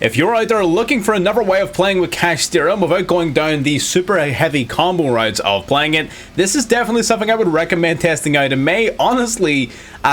If you're out there looking for another way of playing with Kashtira without going down the super heavy combo routes of playing it, this is definitely something I would recommend testing out. It may honestly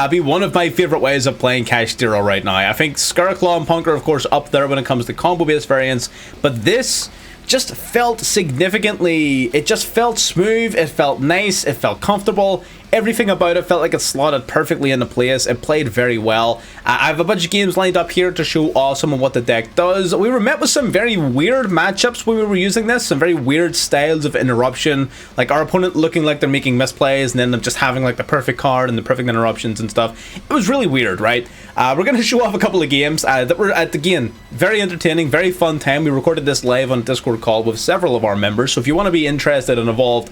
be one of my favorite ways of playing Kashtira right now. I think Scarclaw and Punk are of course up there when it comes to combo based variants, but this just felt it just felt smooth, it felt nice, it felt comfortable. Everything about it felt like it slotted perfectly into place. It played very well. I have a bunch of games lined up here to show some of what the deck does. We were met with some very weird matchups when we were using this, some very weird styles of interruption, like our opponent looking like they're making misplays and then them just having like the perfect card and the perfect interruptions and stuff. It was really weird, right? We're going to show off a couple of games that were, again, very entertaining, very fun time. We recorded this live on a Discord call with several of our members, so if you want to be interested and involved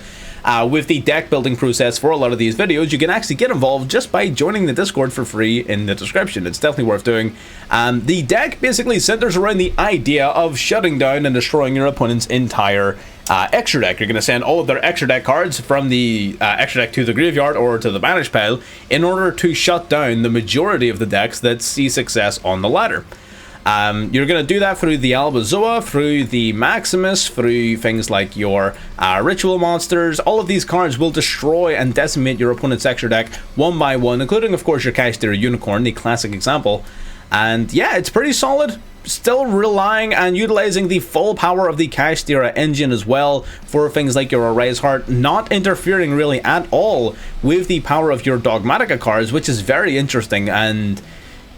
with the deck building process for a lot of these videos, you can actually get involved just by joining the Discord for free in the description. It's definitely worth doing. The deck basically centers around the idea of shutting down and destroying your opponent's entire extra deck. You're going to send all of their extra deck cards from the extra deck to the graveyard or to the banish pile in order to shut down the majority of the decks that see success on the ladder. You're going to do that through the Albazoa, through the Maximus, through things like your Ritual Monsters. All of these cards will destroy and decimate your opponent's extra deck one by one, including of course your Kashtira Unicorn, the classic example. And yeah, it's pretty solid. Still relying and utilizing the full power of the Kashtira engine as well for things like your Erase Heart, not interfering really at all with the power of your Dogmatika cards, which is very interesting. And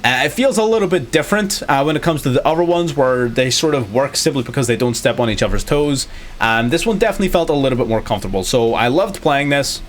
it feels a little bit different when it comes to the other ones where they sort of work simply because they don't step on each other's toes. This one definitely felt a little bit more comfortable, so I loved playing this.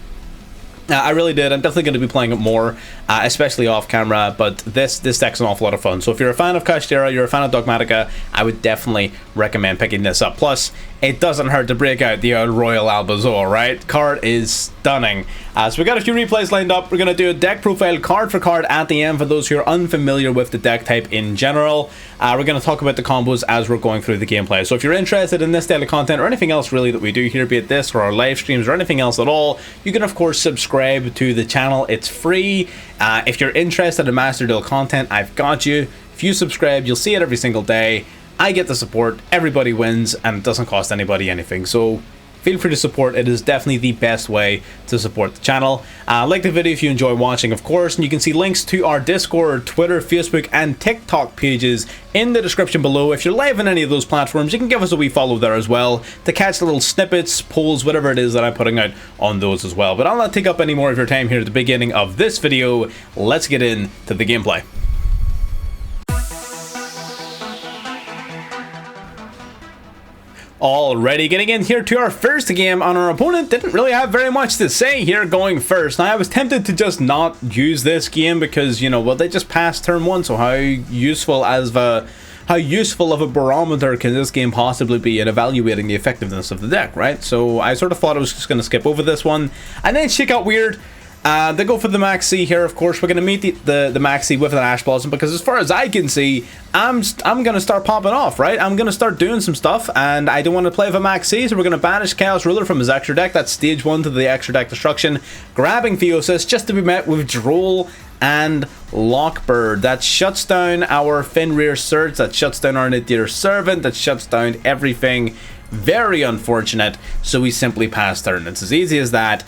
I really did. I'm definitely going to be playing it more, especially off camera, but this deck's an awful lot of fun. So if you're a fan of Kashtira, you're a fan of Dogmatika, I would definitely recommend picking this up. Plus, it doesn't hurt to break out the Royal Albazoa, right? Card is stunning. So we got a few replays lined up. We're going to do a deck profile card for card at the end for those who are unfamiliar with the deck type in general. We're going to talk about the combos as we're going through the gameplay. So if you're interested in this style of content or anything else really that we do here, be it this or our live streams or anything else at all, you can of course subscribe to the channel. It's free. If you're interested in Master Duel content, I've got you. If you subscribe, you'll see it every single day. I get the support, everybody wins, and it doesn't cost anybody anything. So feel free to support. It is definitely the best way to support the channel. Like the video if you enjoy watching, of course, and you can see links to our Discord, Twitter, Facebook, and TikTok pages in the description below. If you're live on any of those platforms, you can give us a wee follow there as well to catch the little snippets, polls, whatever it is that I'm putting out on those as well. But I'll not take up any more of your time here at the beginning of this video. Let's get into the gameplay. Alrighty, getting in here to our first game, and our opponent didn't really have very much to say here going first. Now, I was tempted to just not use this game because, you know, well, they just passed turn one, so how useful of a barometer can this game possibly be in evaluating the effectiveness of the deck, right? So I sort of thought I was just going to skip over this one, and then shit got weird. They go for the Maxi here, of course. We're going to meet the Maxi with an Ash Blossom because as far as I can see, I'm going to start popping off, right? I'm going to start doing some stuff, and I don't want to play with a Maxi, so we're going to banish Chaos Ruler from his extra deck. That's stage 1 to the extra deck destruction. Grabbing Theosis just to be met with Droll and Lockbird. That shuts down our Fenrir Surge, that shuts down our Nadir Servant, that shuts down everything. Very unfortunate, so we simply pass turn. It's as easy as that.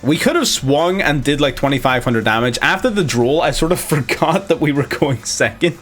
We could have swung and did like 2,500 damage. After the Droll, I sort of forgot that we were going second.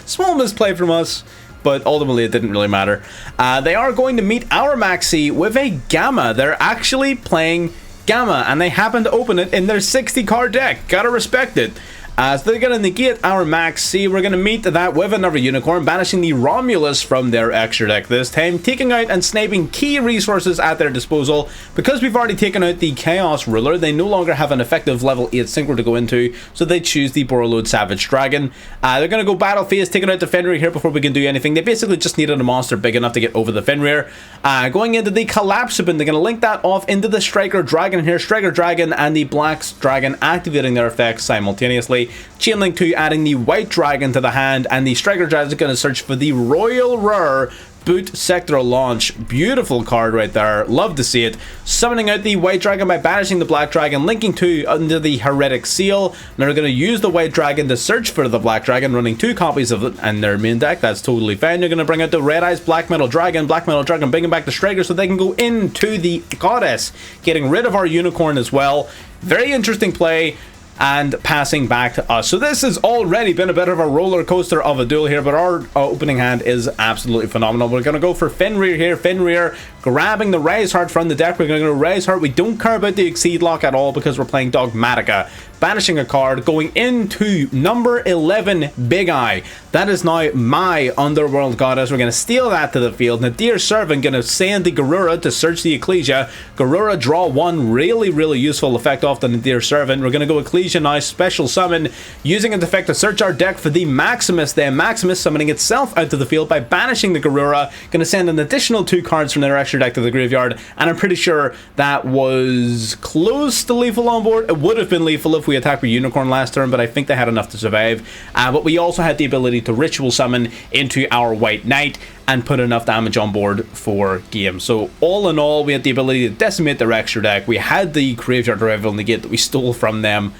Small misplay from us, but ultimately it didn't really matter. They are going to meet our Maxi with a Gamma. They're actually playing Gamma, and they happen to open it in their 60 card deck. Gotta respect it. So they're going to negate our Maxi. We're going to meet that with another Unicorn, banishing the Romulus from their extra deck this time, taking out and sniping key resources at their disposal. Because we've already taken out the Chaos Ruler, they no longer have an effective level 8 synchro to go into, so they choose the Borreload Savage Dragon. They're going to go Battle Phase, taking out the Fenrir here before we can do anything. They basically just needed a monster big enough to get over the Fenrir. Going into the Collapsibin, they're going to link that off into the Striker Dragon here. Striker Dragon and the Black Dragon activating their effects simultaneously. essentially. Chain Link 2 adding the White Dragon to the hand, and the Striker Jazz is going to search for the Royal Rare Boot Sector Launch. Beautiful card right there. Love to see it. Summoning out the White Dragon by banishing the Black Dragon, linking 2 under the Heretic Seal. Now they're going to use the White Dragon to search for the Black Dragon, running 2 copies of it in their main deck. That's totally fine. They're going to bring out the Red Eyes Black Metal Dragon, bringing back the Striker so they can go into the Goddess, getting rid of our Unicorn as well. Very interesting play. And passing back to us. So this has already been a bit of a roller coaster of a duel here, but our opening hand is absolutely phenomenal. We're going to go for Fenrir here. Fenrir grabbing the Raise Heart from the deck. We're going to go Raise Heart. We don't care about the Exceed Lock at all because we're playing Dogmatika. Banishing a card, going into number 11, Big Eye. That is now my Underworld Goddess. We're going to steal that to the field. Nadir Servant going to send the Garura to search the Ecclesia. Garura draw 1, really useful effect off the Nadir Servant. We're going to go Ecclesia now, special summon, using an effect to search our deck for the Maximus. Then Maximus summoning itself out to the field by banishing the Garura. Going to send an additional 2 cards from their extra deck to the graveyard, and I'm pretty sure that was close to lethal on board. It would have been lethal if we attacked with Unicorn last turn, but I think they had enough to survive. But we also had the ability to Ritual Summon into our White Knight and put enough damage on board for game. So all in all, we had the ability to decimate their extra deck. We had the Graveyard Revival Negate that we stole from them.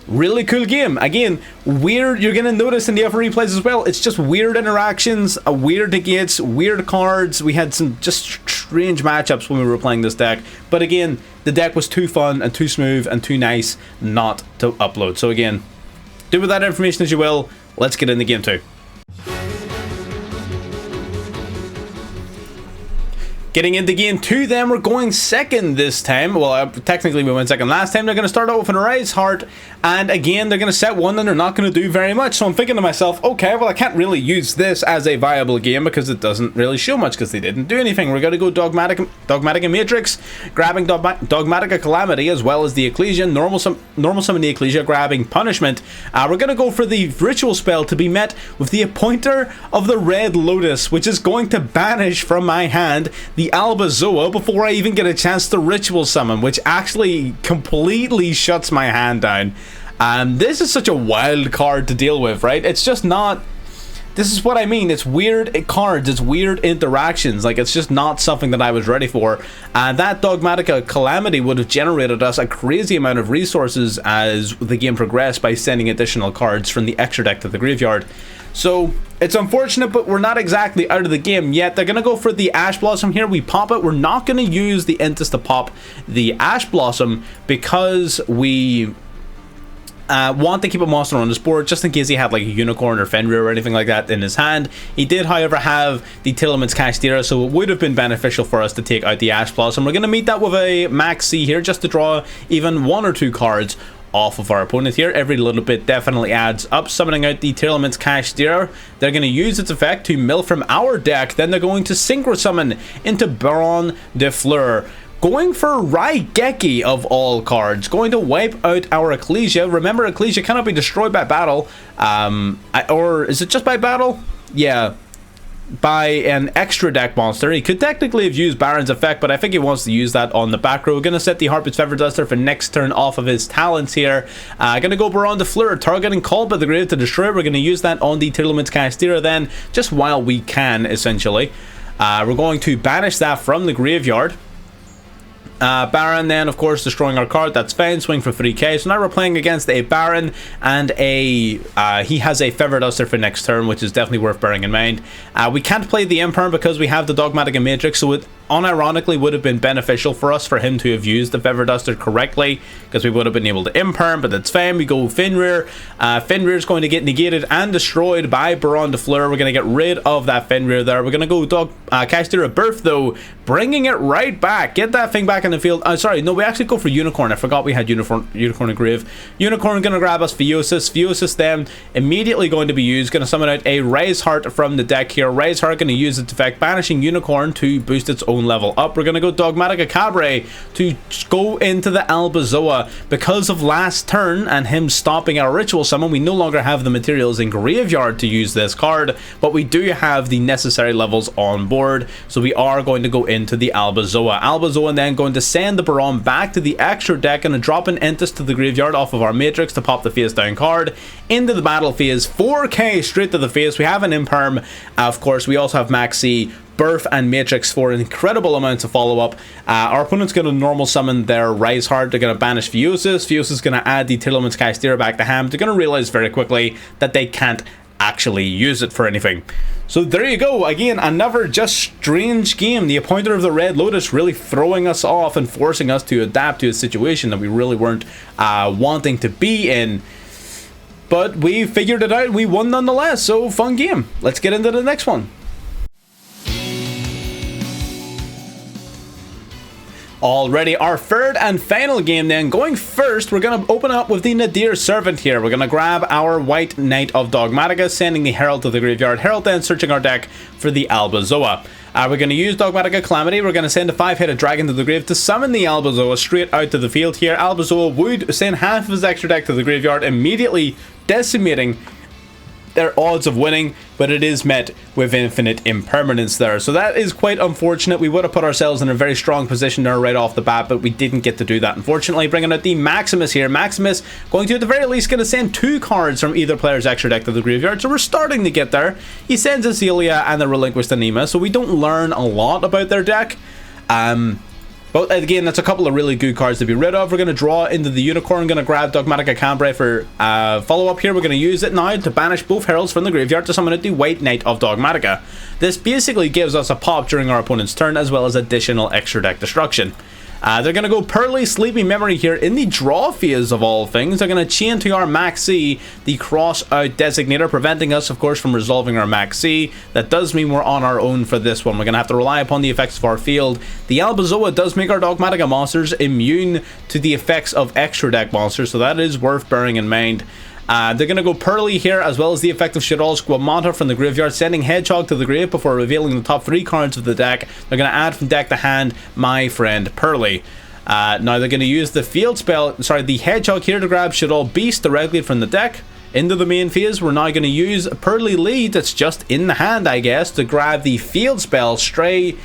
Really cool game. Again, weird. You're going to notice in the other replays as well, it's just weird interactions, weird negates, weird cards. We had some just strange matchups when we were playing this deck. But again, the deck was too fun and too smooth and too nice not to upload. So again, do with that information as you will. Let's get into game 2. Getting into game 2 then, we're going second this time. Well, technically we went second last time. They're going to start out with an Rise Heart, and again, they're going to set 1 and they're not going to do very much. So I'm thinking to myself, okay, well I can't really use this as a viable game because it doesn't really show much because they didn't do anything. We're going to go Dogmatika Matrix, grabbing Dogmatika Calamity as well as the Ecclesia, normal summon the Ecclesia, grabbing Punishment. We're going to go for the Ritual Spell to be met with the Appointer of the Red Lotus, which is going to banish from my hand the Albazoa before I even get a chance to Ritual Summon, which actually completely shuts my hand down. This is such a wild card to deal with, right? It's just not... This is what I mean. It's weird cards. It's weird interactions. Like, it's just not something that I was ready for. That Dogmatika Calamity would have generated us a crazy amount of resources as the game progressed by sending additional cards from the extra deck to the graveyard. So it's unfortunate, but we're not exactly out of the game yet. They're going to go for the Ash Blossom here. We pop it. We're not going to use the Intis to pop the Ash Blossom because we want to keep a monster on his board just in case he had like a Unicorn or Fenrir or anything like that in his hand. He did, however, have the Tillamook's Kashtira, so it would have been beneficial for us to take out the Ash Blossom. We're going to meet that with a Max C here just to draw even 1 or 2 cards off of our opponent here. Every little bit definitely adds up. Summoning out the Tillamook's Kashtira, they're going to use its effect to mill from our deck. Then they're going to Synchro Summon into Baron de Fleur, going for Raigeki of all cards, going to wipe out our Ecclesia. Remember, Ecclesia cannot be destroyed by battle, or is it just by battle? Yeah, by an extra deck monster. He could technically have used Baron's effect, but I think he wants to use that on the back row. Going to set the Harpy's Feather Duster for next turn off of his talents here. Going to go Baron de Fleur, targeting Called by the Grave to destroy. We're going to use that on the Tillamook's Kashtira then, just while we can, essentially. We're going to banish that from the graveyard. Baron then, of course, destroying our card. That's fine. Swing for 3k. So now we're playing against a Baron and a he has a Feather Duster for next turn, which is definitely worth bearing in mind. We can't play the Imperm because we have the Dogmatika Matrix, so it unironically would have been beneficial for us for him to have used the Feather Duster correctly, because we would have been able to Imperm, but that's fine. We go Fenrir. Fenrir is going to get negated and destroyed by Baron de Fleur. We're going to get rid of that Fenrir there. We're going to go Kashtira Birth, though, bringing it right back. Get that thing back in the field. Sorry, no, we actually go for Unicorn. I forgot we had Unicorn and Grave. Unicorn going to grab us Theosis. Theosis then immediately going to be used. Going to summon out a Rise Heart from the deck here. Rise Heart going to use its effect, banishing Unicorn to boost its own own level up. We're going to go Dogmatika Cabre to go into the Albazoa. Because of last turn and him stopping our ritual summon, we no longer have the materials in graveyard to use this card, but we do have the necessary levels on board, so we are going to go into the Albazoa. Albazoa then going to send the Baron back to the extra deck and drop an Entus to the graveyard off of our Matrix to pop the face down card into the battle phase. 4k straight to the face. We have an Imperm. Of course, we also have Maxi, Birth, and Matrix for incredible amounts of follow-up. Our opponent's going to normal summon their Rise Heart. They're going to banish Fiosis. Fiosis is going to add the Tiddleman's Kashtira back to hand. They're going to realize very quickly that they can't actually use it for anything. So there you go. Again, another just strange game. The appointer of the Red Lotus really throwing us off and forcing us to adapt to a situation that we really weren't wanting to be in. But we figured it out. We won nonetheless. So fun game. Let's get into the next one. Already our third and final game then. Going first, we're going to open up with the Nadir Servant here. We're going to grab our White Knight of Dogmatika, sending the Herald to the graveyard. Herald then searching our deck for the Albazoa. We're going to use Dogmatika Calamity. We're going to send a 5-headed dragon to the grave to summon the Albazoa straight out to the field here. Albazoa would send half of his extra deck to the graveyard, immediately decimating their odds of winning, but it is met with infinite impermanence there. So that is quite unfortunate. We would have put ourselves in a very strong position there right off the bat, but we didn't get to do that, unfortunately. Bringing out the Maximus here. Maximus going to, at the very least, going to send 2 cards from either player's extra deck to the graveyard, so we're starting to get there. He sends a Celia and the Relinquished Anima, so we don't learn a lot about their deck. But again, that's a couple of really good cards to be rid of. We're going to draw into the Unicorn. Going to grab Dogmatika Cabre for follow-up here. We're going to use it now to banish both Heralds from the graveyard to summon out the White Knight of Dogmatika. This basically gives us a pop during our opponent's turn, as well as additional extra deck destruction. They're going to go Pearly Sleepy Memory here in the draw phase of all things. They're going to chain to our Maxi, the cross-out designator, preventing us, of course, from resolving our Maxi. That does mean we're on our own for this one. We're going to have to rely upon the effects of our field. The Albazoa does make our Dogmatika monsters immune to the effects of extra deck monsters, so that is worth bearing in mind. They're going to go Pearly here, as well as the effect of Shadol's Squamata from the graveyard, sending Hedgehog to the grave before revealing the top 3 cards of the deck. They're going to add from deck to hand my friend Pearly. Now they're going to use the field spell, the Hedgehog here to grab Shadol Beast directly from the deck into the main phase. We're now going to use Pearly Lead, that's just in the hand, I guess, to grab the field spell Street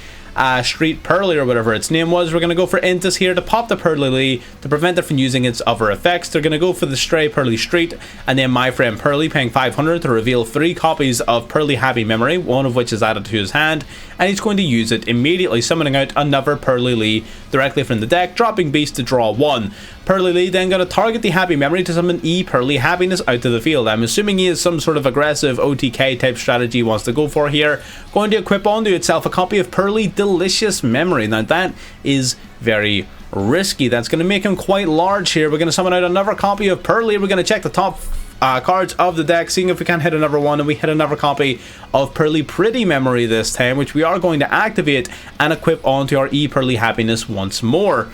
Pearly, or whatever its name was. We're going to go for Entus here to pop the Pearly Lee to prevent it from using its other effects. They're going to go for the Stray Pearly Street, and then my friend Pearly paying 500 to reveal 3 copies of Pearly Happy Memory, one of which is added to his hand, and he's going to use it immediately, summoning out another Pearly Lee directly from the deck, dropping Beast to draw 1. Pearly Lee then going to target the Happy Memory to summon Pearly Happiness out to the field. I'm assuming he is some sort of aggressive OTK type strategy he wants to go for here. Going to equip onto itself a copy of Pearly Delicious Memory. Now that is very risky. That's going to make him quite large here. We're going to summon out another copy of Pearly. We're going to check the top cards of the deck, seeing if we can hit another one, and we hit another copy of Pearly Pretty Memory this time, which we are going to activate and equip onto our Pearly Happiness once more.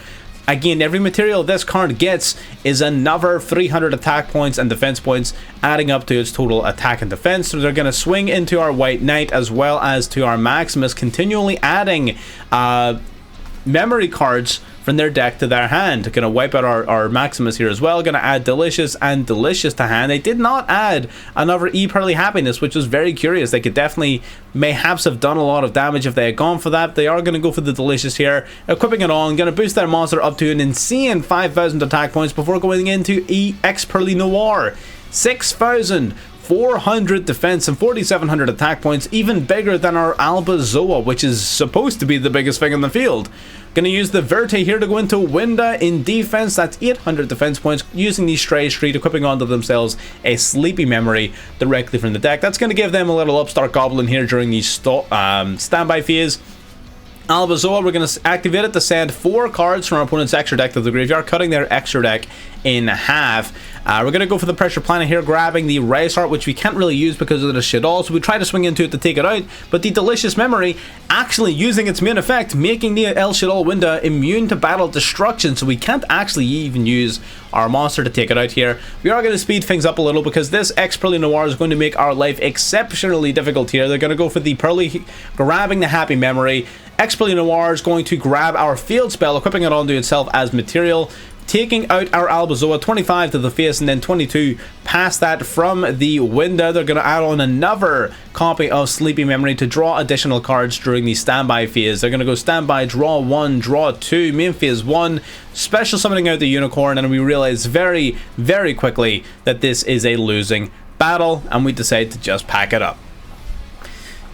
Again, every material this card gets is another 300 attack points and defense points, adding up to its total attack and defense. So they're going to swing into our White Knight as well as to our Maximus, continually adding memory cards from their deck to their hand. Going to wipe out our Maximus here as well. Going to add Delicious and Delicious to hand. They did not add another Pearly Happiness, which was very curious. They could definitely mayhaps have done a lot of damage if they had gone for that. They are going to go for the Delicious here, equipping it on. Going to boost their monster up to an insane 5,000 attack points before going into EX Pearly Noir. 6,400 defense and 4,700 attack points, even bigger than our Albazoa, which is supposed to be the biggest thing in the field. Going to use the Verte here to go into Winda in defense. That's 800 defense points, using the Stray Street, equipping onto themselves a Sleepy Memory directly from the deck. That's going to give them a little Upstart Goblin here during the standby phase. Albazoa, we're going to activate it to send 4 cards from our opponent's extra deck to the graveyard, cutting their extra deck in half. We're going to go for the Pressure Planet here, grabbing the Rise Heart, which we can't really use because of the Shadol, so we try to swing into it to take it out, but the Delicious Memory actually using its main effect, making the El Shadol Winda immune to battle destruction, so we can't actually even use our monster to take it out here. We are going to speed things up a little because this Pearly Noir is going to make our life exceptionally difficult here. They're going to go for the Pearly, grabbing the Happy Memory. Pearly Noir is going to grab our field spell, equipping it onto itself as material, taking out our Albazoa, 25 to the face and then 22 past that from the window. They're going to add on another copy of Sleepy Memory to draw additional cards during the standby phase. They're going to go standby, draw 1, draw 2, main phase 1, special summoning out the Unicorn, and we realize very, very quickly that this is a losing battle, and we decide to just pack it up.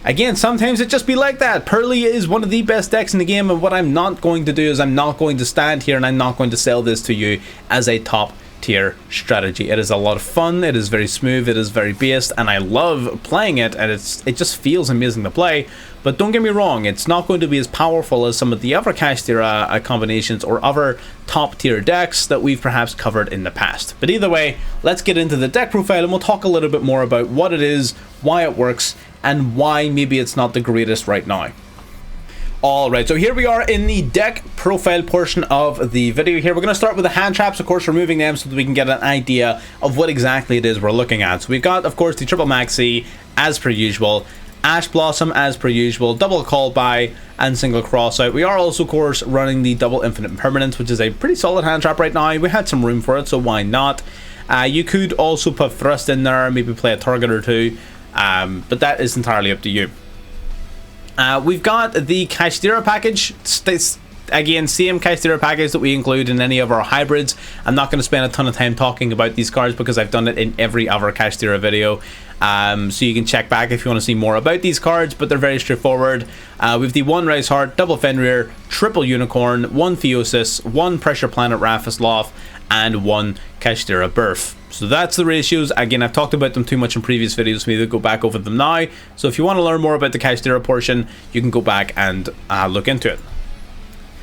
Again, sometimes it just be like that. Pearly is one of the best decks in the game, and what I'm not going to do is I'm not going to stand here and I'm not going to sell this to you as a top tier strategy. It is a lot of fun, it is very smooth, it is very based, and I love playing it, and it just feels amazing to play. But don't get me wrong, it's not going to be as powerful as some of the other Kashtira combinations or other top tier decks that we've perhaps covered in the past. But either way, let's get into the deck profile and we'll talk a little bit more about what it is, why it works, and why maybe it's not the greatest right now. Alright, so here we are in the deck profile portion of the video here. We're going to start with the hand traps, of course, removing them so that we can get an idea of what exactly it is we're looking at. So we've got, of course, the triple maxi as per usual, Ash Blossom as per usual, double call by, and single cross out. We are also, of course, running the double infinite impermanence, which is a pretty solid hand trap right now. We had some room for it, so why not? You could also put thrust in there, maybe play a target or two. But that is entirely up to you. We've got the Kashtira package. Again, same Kashtira package that we include in any of our hybrids. I'm not going to spend a ton of time talking about these cards because I've done it in every other Kashtira video. So you can check back if you want to see more about these cards, but they're very straightforward. We've the 1 Rise Heart, double Fenrir, triple Unicorn, 1 Theosis, 1 Pressure Planet Raphisloth, and 1 Kashtira Birth. So that's the ratios. Again, I've talked about them too much in previous videos for me to go back over them now. So if you want to learn more about the Kashtira portion, you can go back and look into it.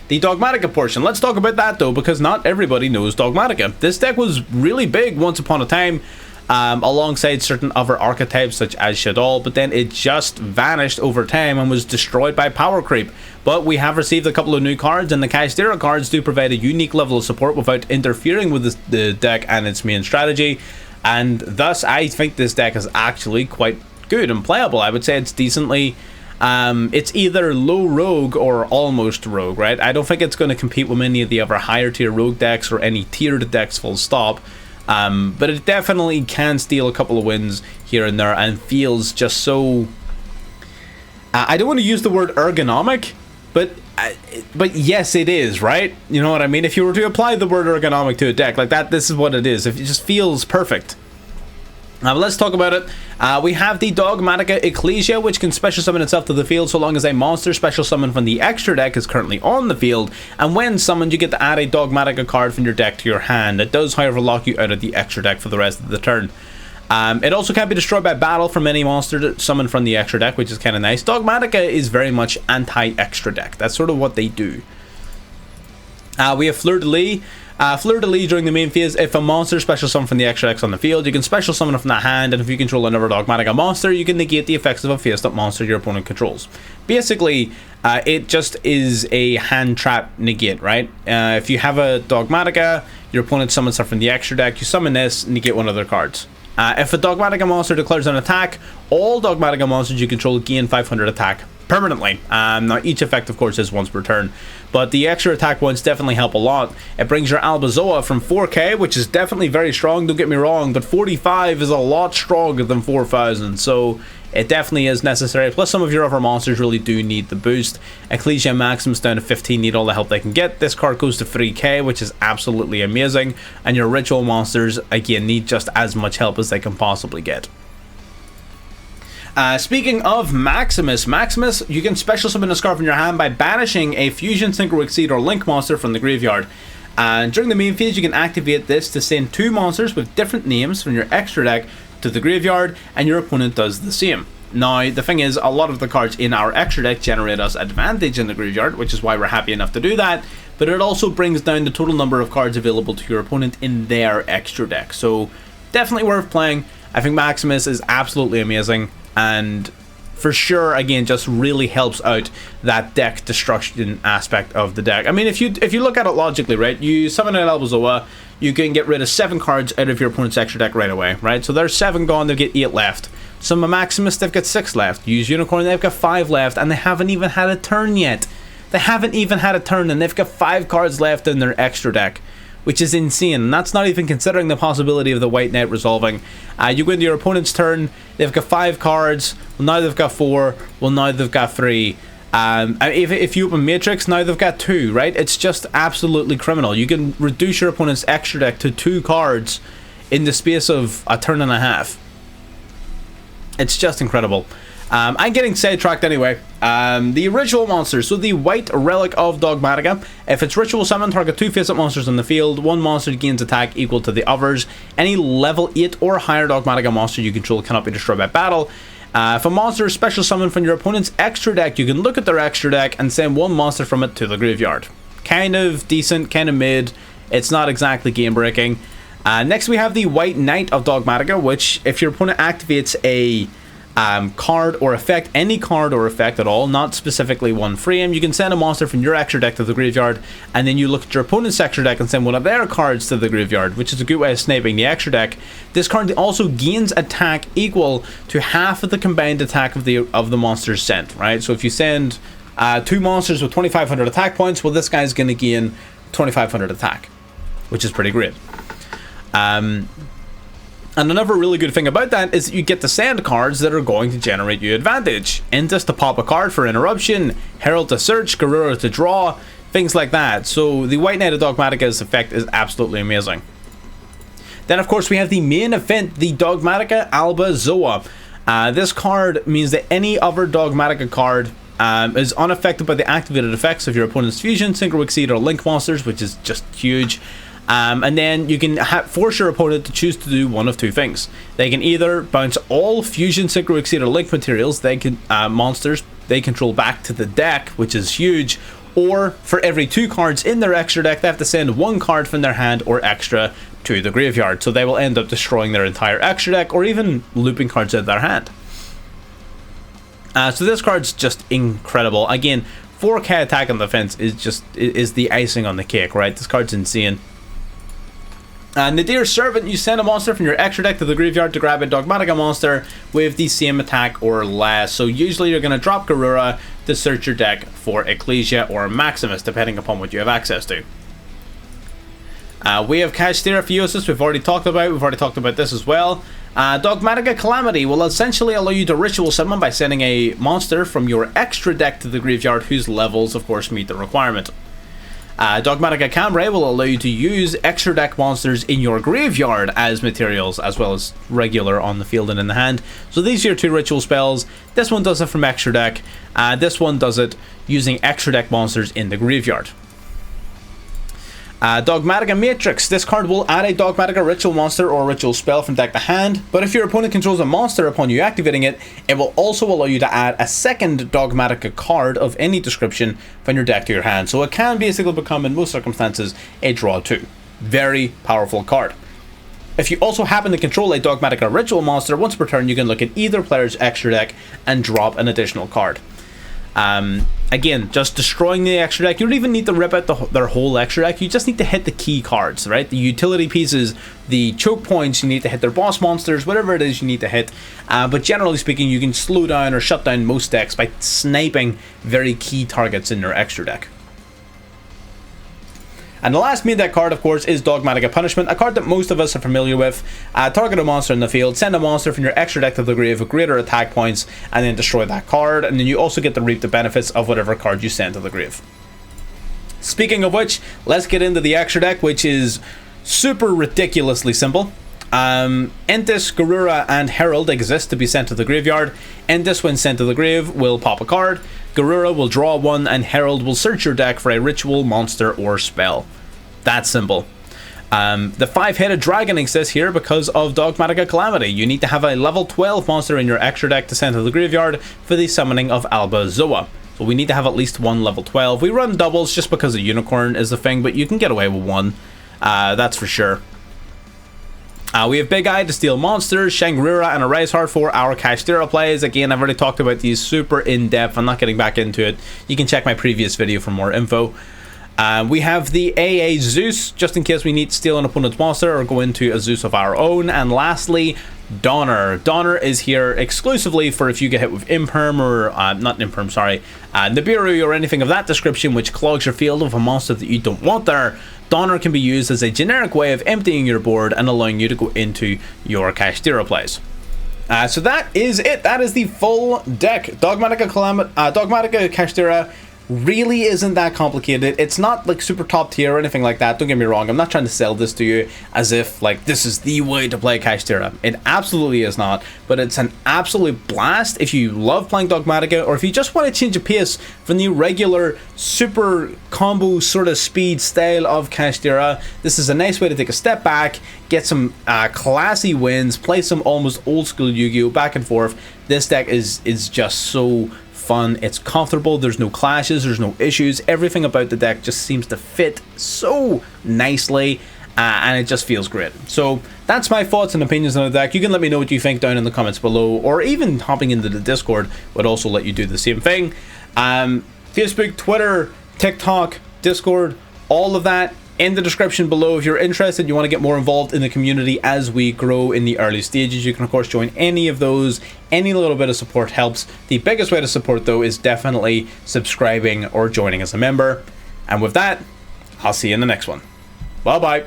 The Dogmatika portion. Let's talk about that though, because not everybody knows Dogmatika. This deck was really big once upon a time, alongside certain other archetypes such as Shaddoll, but then it just vanished over time and was destroyed by power creep. But we have received a couple of new cards, and the Kashtira cards do provide a unique level of support without interfering with the deck and its main strategy, and thus I think this deck is actually quite good and playable. I would say it's decently it's either low rogue or almost rogue, right? I don't think it's going to compete with many of the other higher tier rogue decks or any tiered decks full stop. But it definitely can steal a couple of wins here and there and feels just so... I don't want to use the word ergonomic, but yes, it is, right? You know what I mean? If you were to apply the word ergonomic to a deck like that, this is what it is. It just feels perfect. Now let's talk about it. We have the Dogmatika Ecclesia, which can special summon itself to the field so long as a monster special summon from the extra deck is currently on the field, and when summoned you get to add a Dogmatika card from your deck to your hand. It does however lock you out of the extra deck for the rest of the turn. It also can't be destroyed by battle from any monster summoned from the extra deck, which is kind of nice. Dogmatika is very much anti-extra deck. That's sort of what they do. We have Fleur de Lis. Fleur de Lis during the main phase. If a monster special summon from the extra decks on the field, you can special summon it from that hand, and if you control another Dogmatika monster, you can negate the effects of a face-up monster your opponent controls. Basically, it just is a hand trap negate, right? If you have a Dogmatika, your opponent summons stuff from the extra deck, you summon this, negate one of their cards. If a Dogmatika monster declares an attack, all Dogmatika monsters you control gain 500 attack permanently. Now each effect of course is once per turn, but the extra attack ones definitely help a lot. It brings your Albazoa from 4k, which is definitely very strong, don't get me wrong, but 45 is a lot stronger than 4000, so it definitely is necessary. Plus some of your other monsters really do need the boost. Ecclesia Maximus down to 15 need all the help they can get. This card goes to 3k, which is absolutely amazing, and your ritual monsters again need just as much help as they can possibly get. Speaking of Maximus, you can special summon a card from your hand by banishing a Fusion, Synchro Exceed, or Link monster from the graveyard. And during the main phase, you can activate this to send 2 monsters with different names from your extra deck to the graveyard, and your opponent does the same. Now, the thing is, a lot of the cards in our extra deck generate us advantage in the graveyard, which is why we're happy enough to do that, but it also brings down the total number of cards available to your opponent in their extra deck. So, definitely worth playing. I think Maximus is absolutely amazing, and for sure, again, just really helps out that deck destruction aspect of the deck. I mean, if you look at it logically, right, you summon an Albazoa, you can get rid of 7 cards out of your opponent's extra deck right away, right? So there's 7 gone, they'll get 8 left. Some Maximus, they've got 6 left. Use Unicorn, they've got 5 left, and they haven't even had a turn yet. They haven't even had a turn, and they've got 5 cards left in their extra deck, which is insane. And that's not even considering the possibility of the White Knight resolving. You go into your opponent's turn, they've got 5 cards, well now they've got 4, well now they've got 3. If you open Matrix, now they've got 2, right? It's just absolutely criminal. You can reduce your opponent's extra deck to 2 cards in the space of a turn and a half. It's just incredible. I'm getting sidetracked anyway. The ritual monsters. So the white relic of Dogmatika. If it's ritual summon, target 2 face-up monsters on the field. 1 monster gains attack equal to the others. Any level 8 or higher Dogmatika monster you control cannot be destroyed by battle. If a monster is special summoned from your opponent's extra deck, you can look at their extra deck and send 1 monster from it to the graveyard. Kind of decent, kind of mid. It's not exactly game breaking. Next we have the White Knight of Dogmatika, which if your opponent activates a card or effect, any card or effect at all, not specifically one frame, you can send a monster from your extra deck to the graveyard, and then you look at your opponent's extra deck and send one of their cards to the graveyard, which is a good way of sniping the extra deck. This card also gains attack equal to half of the combined attack of the monsters sent, right? So if you send 2 monsters with 2,500 attack points, well this guy's going to gain 2,500 attack, which is pretty great. And another really good thing about that is that you get to send cards that are going to generate you advantage. Intus to pop a card for interruption, Herald to search, Garura to draw, things like that. So the White Knight of Dogmatika's effect is absolutely amazing. Then of course we have the main event, the Dogmatika Alba Zoa. This card means that any other Dogmatika card is unaffected by the activated effects of your opponent's fusion, synchro, exceed, or link monsters, which is just huge. And then you can force your opponent to choose to do one of 2 things. They can either bounce all fusion, synchro, exceed, or link materials they can monsters they control back to the deck, which is huge, or for every 2 cards in their extra deck they have to send 1 card from their hand or extra to the graveyard. So they will end up destroying their entire extra deck or even looping cards out of their hand. So this card's just incredible. Again, 4k attack and defense is the icing on the cake, right? This card's insane. Nadir's Servant, you send a monster from your extra deck to the graveyard to grab a Dogmatika monster with the same attack or less. So usually you're going to drop Garura to search your deck for Ecclesia or Maximus, depending upon what you have access to. We have Kashtira Theosis, we've already talked about this as well. Dogmatika Calamity will essentially allow you to ritual summon by sending a monster from your extra deck to the graveyard whose levels of course meet the requirement. Dogmatika Cambrai will allow you to use extra deck monsters in your graveyard as materials, as well as regular on the field and in the hand. So these are your 2 ritual spells. This one does it from extra deck. This one does it using extra deck monsters in the graveyard. Dogmatika Matrix. This card will add a Dogmatika ritual monster or ritual spell from deck to hand, but if your opponent controls a monster upon you activating it, it will also allow you to add a second Dogmatika card of any description from your deck to your hand. So it can basically become, in most circumstances, a draw 2. Very powerful card. If you also happen to control a Dogmatika ritual monster, once per turn you can look at either player's extra deck and drop an additional card. Again, just destroying the extra deck. You don't even need to rip out their whole extra deck. You just need to hit the key cards, right? The utility pieces, the choke points, you need to hit their boss monsters, whatever it is you need to hit. But generally speaking, you can slow down or shut down most decks by sniping very key targets in their extra deck. And the last main deck card, of course, is Dogmatika Punishment, a card that most of us are familiar with. Target a monster in the field, send a monster from your extra deck to the grave with greater attack points, and then destroy that card, and then you also get to reap the benefits of whatever card you send to the grave. Speaking of which, let's get into the extra deck, which is super ridiculously simple. Entis, Garura, and Herald exist to be sent to the graveyard. Entis, when sent to the grave, will pop a card. Garura will draw 1, and Herald will search your deck for a ritual, monster, or spell. That's simple. The 5-headed dragon exists here because of Dogmatika Calamity. You need to have a level 12 monster in your extra deck to send to the graveyard for the summoning of Alba Zoa. So we need to have at least 1 level 12. We run doubles just because a unicorn is the thing, but you can get away with 1. That's for sure. We have Big Eye to steal monsters, Shangri-La, and a Rise Heart for our Kashtira plays. Again, I've already talked about these super in-depth. I'm not getting back into it. You can check my previous video for more info. We have the AA Zeus, just in case we need to steal an opponent's monster or go into a Zeus of our own. And lastly, Donner. Donner is here exclusively for if you get hit with Imperm or, not Imperm, sorry, Nibiru or anything of that description which clogs your field of a monster that you don't want there. Donner can be used as a generic way of emptying your board and allowing you to go into your Kashtira plays. So that is it. That is the full deck. Dogmatika Kashtira really isn't that complicated. It's not like super top tier or anything like that. Don't get me wrong. I'm not trying to sell this to you as if like this is the way to play Kashtira. It absolutely is not, but it's an absolute blast if you love playing Dogmatika, or if you just want to change a pace from the regular super combo sort of speed style of Kashtira. This is a nice way to take a step back, get some classy wins, play some almost old school Yu-Gi-Oh back and forth. This deck is just so fun. It's comfortable. There's no clashes, there's no issues. Everything about the deck just seems to fit so nicely, and it just feels great. So that's my thoughts and opinions on the deck. You can let me know what you think down in the comments below, or even hopping into the Discord would also let you do the same thing. Facebook, Twitter, TikTok, Discord, all of that in the description below. If you're interested, you want to get more involved in the community as we grow in the early stages, you can of course join any of those. Any little bit of support helps. The biggest way to support though is definitely subscribing or joining as a member. And with that, I'll see you in the next one. Bye bye.